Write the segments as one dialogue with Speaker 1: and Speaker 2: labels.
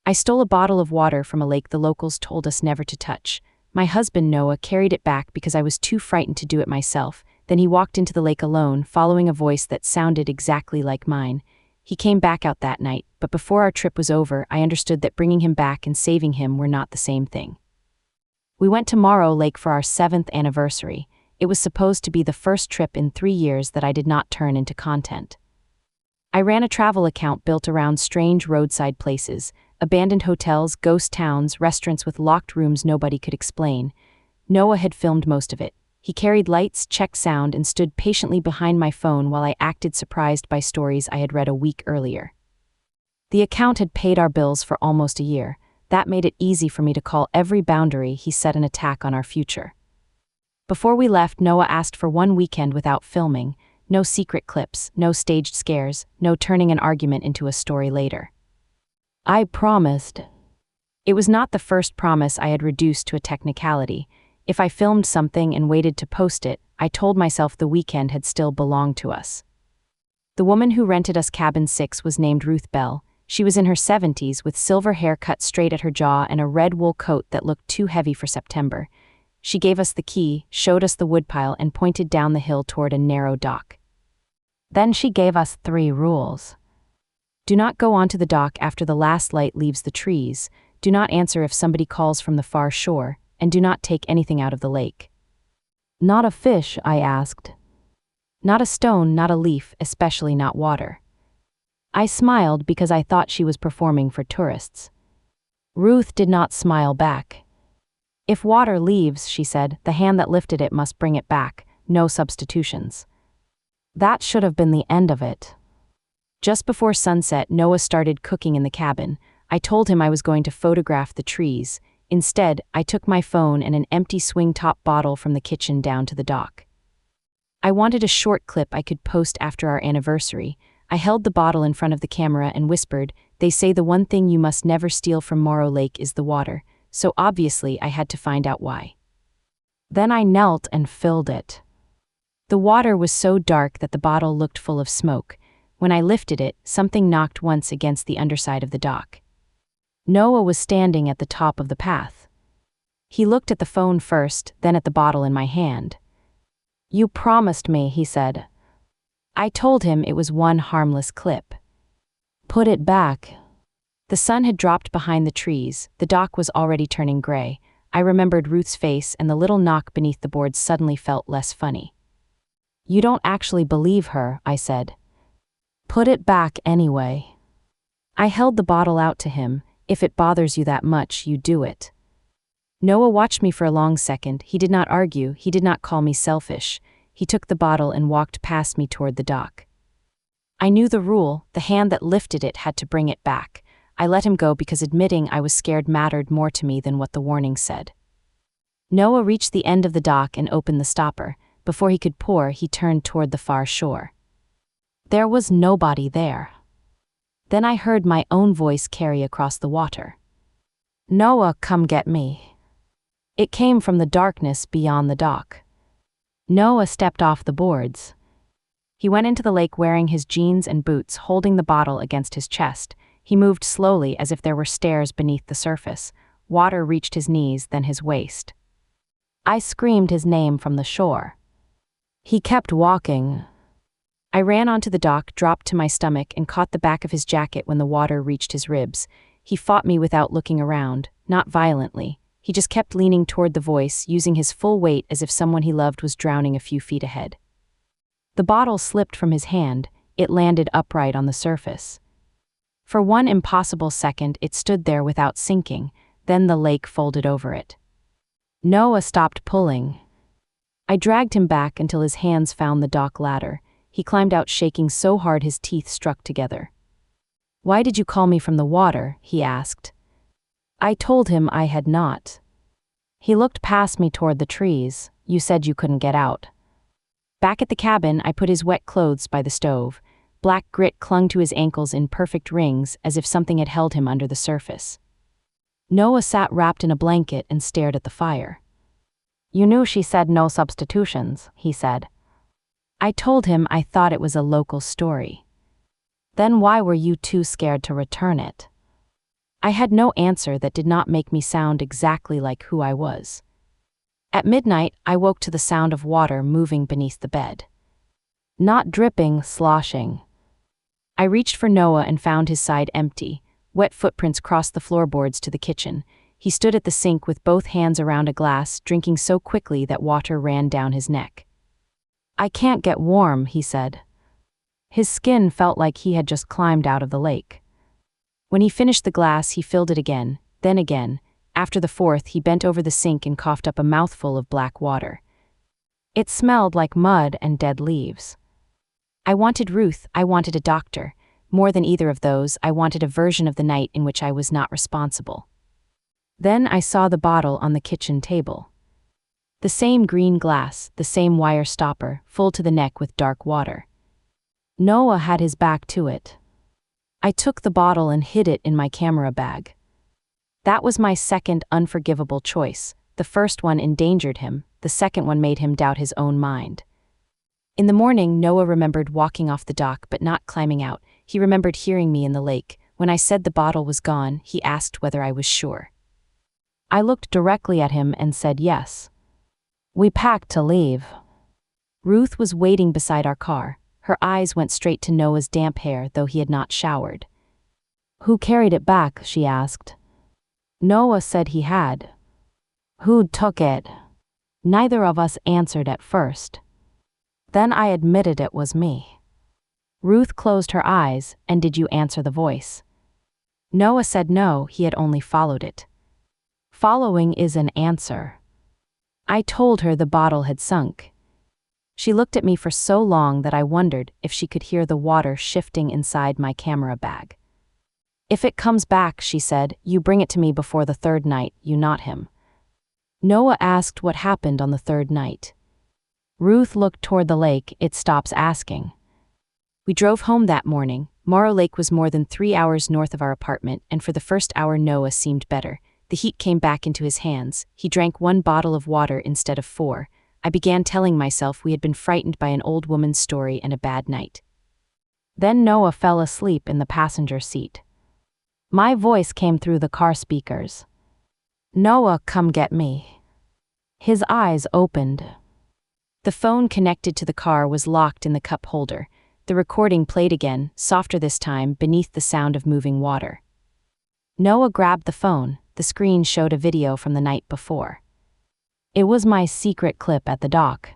Speaker 1: I stole a bottle of water from a lake the locals told us never to touch. My husband, Noah, carried it back because I was too frightened to do it myself. Then he walked into the lake alone, following a voice that sounded exactly like mine. He came back out that night, but before our trip was over, I understood that bringing him back and saving him were not the same thing. We went to Morrow Lake for our 7th anniversary. It was supposed to be the first trip in 3 years that I did not turn into content. I ran a travel account built around strange roadside places, abandoned hotels, ghost towns, restaurants with locked rooms nobody could explain. Noah had filmed most of it. He carried lights, checked sound, and stood patiently behind my phone while I acted surprised by stories I had read a week earlier. The account had paid our bills for almost a year. That made it easy for me to call every boundary he set an attack on our future. Before we left, Noah asked for one weekend without filming. No secret clips, no staged scares, no turning an argument into a story later. I promised. It was not the first promise I had reduced to a technicality. If I filmed something and waited to post it, I told myself the weekend had still belonged to us. The woman who rented us cabin 6 was named Ruth Bell. She was in her 70s with silver hair cut straight at her jaw and a red wool coat that looked too heavy for September. She gave us the key, showed us the woodpile, and pointed down the hill toward a narrow dock. Then she gave us 3 rules. Do not go onto the dock after the last light leaves the trees, do not answer if somebody calls from the far shore, and do not take anything out of the lake. Not a fish, I asked. Not a stone, not a leaf, especially not water. I smiled because I thought she was performing for tourists. Ruth did not smile back. If water leaves, she said, the hand that lifted it must bring it back, no substitutions. That should have been the end of it. Just before sunset, Noah started cooking in the cabin. I told him I was going to photograph the trees. Instead, I took my phone and an empty swing-top bottle from the kitchen down to the dock. I wanted a short clip I could post after our anniversary. I held the bottle in front of the camera and whispered, "They say the one thing you must never steal from Morrow Lake is the water," so obviously I had to find out why. Then I knelt and filled it. The water was so dark that the bottle looked full of smoke. When I lifted it, something knocked once against the underside of the dock. Noah was standing at the top of the path. He looked at the phone first, then at the bottle in my hand. "You promised me," he said. I told him it was one harmless clip. "Put it back." The sun had dropped behind the trees, the dock was already turning gray. I remembered Ruth's face, and the little knock beneath the boards suddenly felt less funny. "You don't actually believe her," I said. "Put it back anyway." I held the bottle out to him. "If it bothers you that much, you do it." Noah watched me for a long second. He did not argue, he did not call me selfish. He took the bottle and walked past me toward the dock. I knew the rule, the hand that lifted it had to bring it back. I let him go because admitting I was scared mattered more to me than what the warning said. Noah reached the end of the dock and opened the stopper. Before he could pour, he turned toward the far shore. There was nobody there. Then I heard my own voice carry across the water. "Noah, come get me." It came from the darkness beyond the dock. Noah stepped off the boards. He went into the lake wearing his jeans and boots, holding the bottle against his chest. He moved slowly as if there were stairs beneath the surface. Water reached his knees, then his waist. I screamed his name from the shore. He kept walking. I ran onto the dock, dropped to my stomach, and caught the back of his jacket when the water reached his ribs. He fought me without looking around, not violently. He just kept leaning toward the voice, using his full weight as if someone he loved was drowning a few feet ahead. The bottle slipped from his hand. It landed upright on the surface. For one impossible second, it stood there without sinking. Then the lake folded over it. Noah stopped pulling. I dragged him back until his hands found the dock ladder. He climbed out shaking so hard his teeth struck together. "Why did you call me from the water?" he asked. I told him I had not. He looked past me toward the trees. "You said you couldn't get out." Back at the cabin, I put his wet clothes by the stove. Black grit clung to his ankles in perfect rings, as if something had held him under the surface. Noah sat wrapped in a blanket and stared at the fire. "You knew she said no substitutions," he said. I told him I thought it was a local story. "Then why were you too scared to return it?" I had no answer that did not make me sound exactly like who I was. At midnight, I woke to the sound of water moving beneath the bed. Not dripping, sloshing. I reached for Noah and found his side empty. Wet footprints crossed the floorboards to the kitchen. He stood at the sink with both hands around a glass, drinking so quickly that water ran down his neck. "I can't get warm," he said. His skin felt like he had just climbed out of the lake. When he finished the glass, he filled it again, then again. After the fourth, he bent over the sink and coughed up a mouthful of black water. It smelled like mud and dead leaves. I wanted Ruth, I wanted a doctor. More than either of those, I wanted a version of the night in which I was not responsible. Then I saw the bottle on the kitchen table. The same green glass, the same wire stopper, full to the neck with dark water. Noah had his back to it. I took the bottle and hid it in my camera bag. That was my second unforgivable choice. The first one endangered him, the second one made him doubt his own mind. In the morning, Noah remembered walking off the dock but not climbing out. He remembered hearing me in the lake. When I said the bottle was gone, he asked whether I was sure. I looked directly at him and said yes. We packed to leave. Ruth was waiting beside our car. Her eyes went straight to Noah's damp hair, though he had not showered. Who carried it back? She asked. Noah said he had. Who took it? Neither of us answered at first. Then I admitted it was me. Ruth closed her eyes, and did you answer the voice? Noah said no, he had only followed it. Following is an answer. I told her the bottle had sunk. She looked at me for so long that I wondered if she could hear the water shifting inside my camera bag. If it comes back, she said, you bring it to me before the third night, you not him. Noah asked what happened on the third night. Ruth looked toward the lake, it stops asking. We drove home that morning. Morrow Lake was more than 3 hours north of our apartment, and for the first hour Noah seemed better. The heat came back into his hands. He drank 1 bottle of water instead of 4. I began telling myself we had been frightened by an old woman's story and a bad night. Then Noah fell asleep in the passenger seat. My voice came through the car speakers. Noah, come get me. His eyes opened. The phone connected to the car was locked in the cup holder. The recording played again, softer this time, beneath the sound of moving water. Noah grabbed the phone. The screen showed a video from the night before. It was my secret clip at the dock.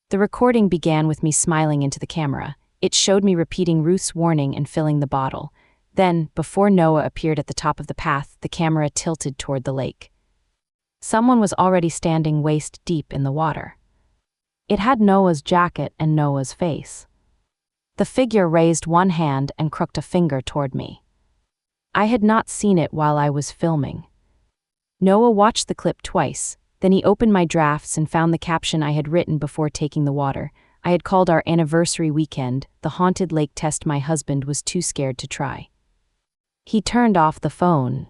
Speaker 1: The recording began with me smiling into the camera. It showed me repeating Ruth's warning and filling the bottle. Then, before Noah appeared at the top of the path, the camera tilted toward the lake. Someone was already standing waist deep in the water. It had Noah's jacket and Noah's face. The figure raised one hand and crooked a finger toward me. I had not seen it while I was filming. Noah watched the clip twice. Then he opened my drafts and found the caption I had written before taking the water. I had called our anniversary weekend the haunted lake test my husband was too scared to try. He turned off the phone.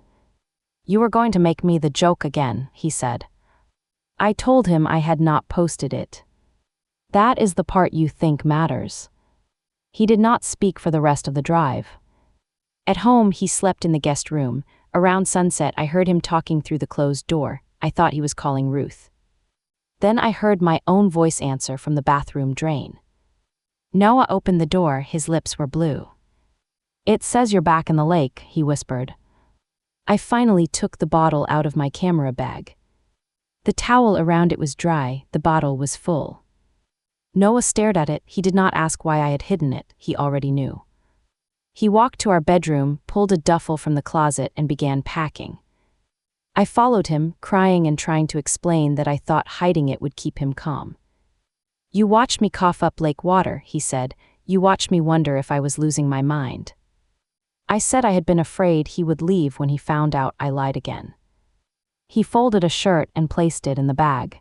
Speaker 1: You are going to make me the joke again, he said. I told him I had not posted it. That is the part you think matters. He did not speak for the rest of the drive. At home, he slept in the guest room. Around sunset, I heard him talking through the closed door. I thought he was calling Ruth. Then I heard my own voice answer from the bathroom drain. Noah opened the door, his lips were blue. It says you're back in the lake, he whispered. I finally took the bottle out of my camera bag. The towel around it was dry, the bottle was full. Noah stared at it. He did not ask why I had hidden it, he already knew. He walked to our bedroom, pulled a duffel from the closet, and began packing. I followed him, crying and trying to explain that I thought hiding it would keep him calm. You watched me cough up lake water, he said. You watched me wonder if I was losing my mind. I said I had been afraid he would leave when he found out I lied again. He folded a shirt and placed it in the bag.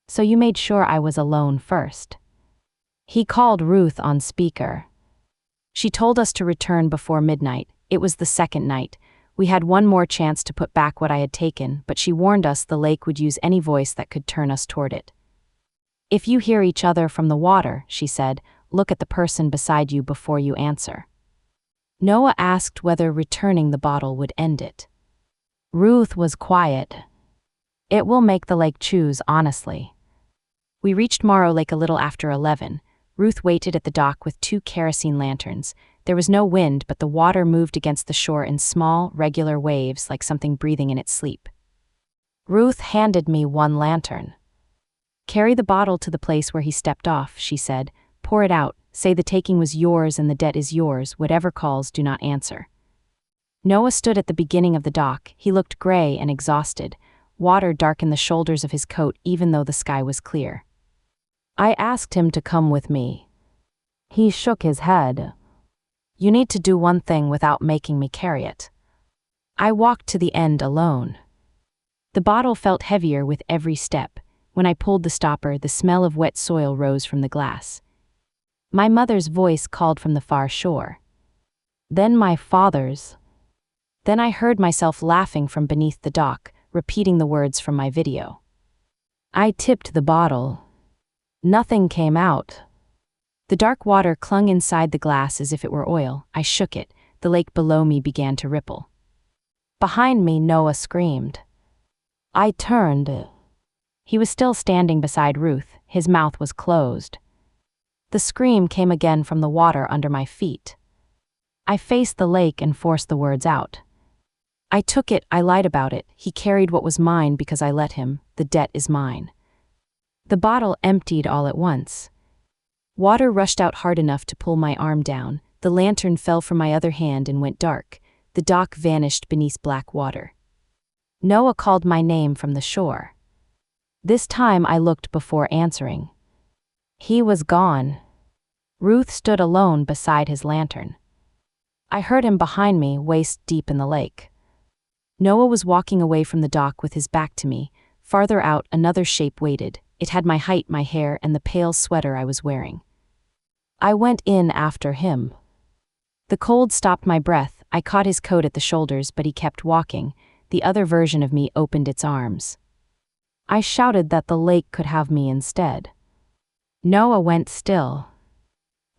Speaker 1: So you made sure I was alone first. He called Ruth on speaker. She told us to return before midnight. It was the second night. We had one more chance to put back what I had taken, but she warned us the lake would use any voice that could turn us toward it. If you hear each other from the water, she said, look at the person beside you before you answer. Noah asked whether returning the bottle would end it. Ruth was quiet. It will make the lake choose, honestly. We reached Morrow Lake a little after 11. Ruth waited at the dock with 2 kerosene lanterns. There was no wind, but the water moved against the shore in small, regular waves like something breathing in its sleep. Ruth handed me 1 lantern. Carry the bottle to the place where he stepped off, she said. Pour it out. Say the taking was yours and the debt is yours. Whatever calls, do not answer. Noah stood at the beginning of the dock. He looked gray and exhausted. Water darkened the shoulders of his coat even though the sky was clear. I asked him to come with me. He shook his head. You need to do one thing without making me carry it. I walked to the end alone. The bottle felt heavier with every step. When I pulled the stopper, the smell of wet soil rose from the glass. My mother's voice called from the far shore. Then my father's. Then I heard myself laughing from beneath the dock, repeating the words from my video. I tipped the bottle. Nothing came out. The dark water clung inside the glass as if it were oil. I shook it. The lake below me began to ripple. Behind me, Noah screamed. I turned. He was still standing beside Ruth. His mouth was closed. The scream came again from the water under my feet. I faced the lake and forced the words out. I took it, I lied about it. He carried what was mine because I let him. The debt is mine. The bottle emptied all at once. Water rushed out hard enough to pull my arm down. The lantern fell from my other hand and went dark. The dock vanished beneath black water. Noah called my name from the shore. This time I looked before answering. He was gone. Ruth stood alone beside his lantern. I heard him behind me, waist deep in the lake. Noah was walking away from the dock with his back to me. Farther out, another shape waited. It had my height, my hair, and the pale sweater I was wearing. I went in after him. The cold stopped my breath. I caught his coat at the shoulders, but he kept walking. The other version of me opened its arms. I shouted that the lake could have me instead. Noah went still.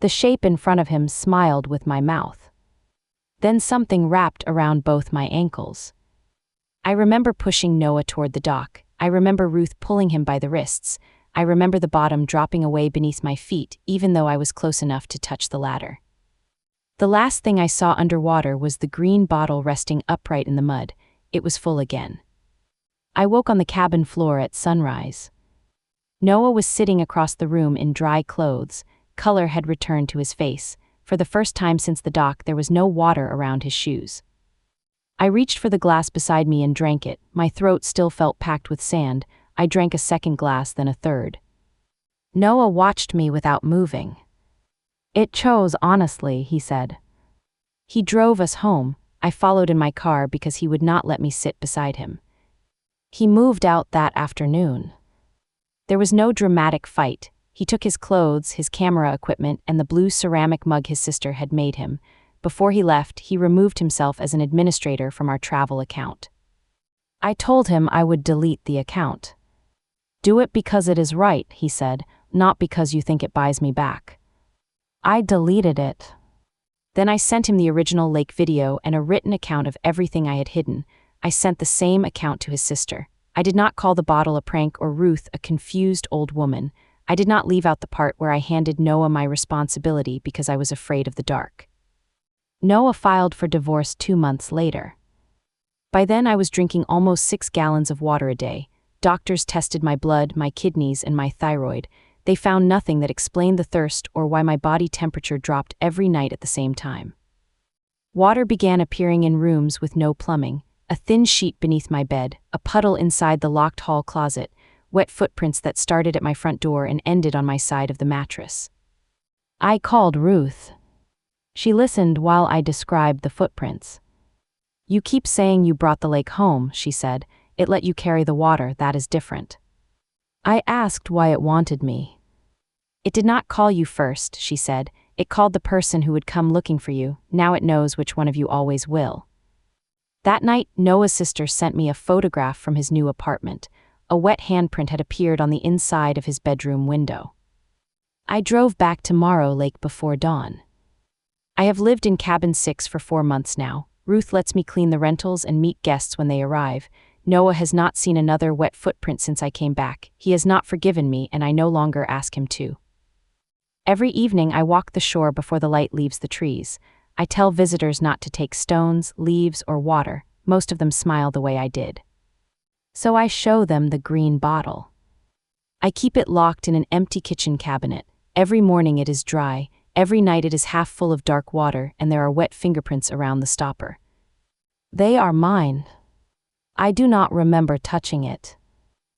Speaker 1: The shape in front of him smiled with my mouth. Then something wrapped around both my ankles. I remember pushing Noah toward the dock. I remember Ruth pulling him by the wrists. I remember the bottom dropping away beneath my feet, even though I was close enough to touch the ladder. The last thing I saw underwater was the green bottle resting upright in the mud. It was full again. I woke on the cabin floor at sunrise. Noah was sitting across the room in dry clothes. Color had returned to his face. For the first time since the dock, there was no water around his shoes. I reached for the glass beside me and drank it. My throat still felt packed with sand. I drank a second glass, then a third. Noah watched me without moving. It chose honestly, he said. He drove us home. I followed in my car because he would not let me sit beside him. He moved out that afternoon. There was no dramatic fight. He took his clothes, his camera equipment, and the blue ceramic mug his sister had made him. Before he left, he removed himself as an administrator from our travel account. I told him I would delete the account. Do it because it is right, he said, not because you think it buys me back. I deleted it. Then I sent him the original lake video and a written account of everything I had hidden. I sent the same account to his sister. I did not call the bottle a prank or Ruth a confused old woman. I did not leave out the part where I handed Noah my responsibility because I was afraid of the dark. Noah filed for divorce 2 months later. By then I was drinking almost 6 gallons of water a day. Doctors tested my blood, my kidneys, and my thyroid. They found nothing that explained the thirst or why my body temperature dropped every night at the same time. Water began appearing in rooms with no plumbing, a thin sheet beneath my bed, a puddle inside the locked hall closet, wet footprints that started at my front door and ended on my side of the mattress. I called Ruth. She listened while I described the footprints. You keep saying you brought the lake home, she said. It let you carry the water, that is different. I asked why it wanted me. It did not call you first, she said. It called the person who would come looking for you. Now it knows which one of you always will. That night, Noah's sister sent me a photograph from his new apartment. A wet handprint had appeared on the inside of his bedroom window. I drove back to Morrow Lake before dawn. I have lived in cabin 6 for 4 months now. Ruth lets me clean the rentals and meet guests when they arrive. Noah has not seen another wet footprint since I came back. He has not forgiven me, and I no longer ask him to. Every evening I walk the shore before the light leaves the trees. I tell visitors not to take stones, leaves, or water. Most of them smile the way I did. So I show them the green bottle. I keep it locked in an empty kitchen cabinet. Every morning it is dry. Every night it is half full of dark water, and there are wet fingerprints around the stopper. They are mine. I do not remember touching it.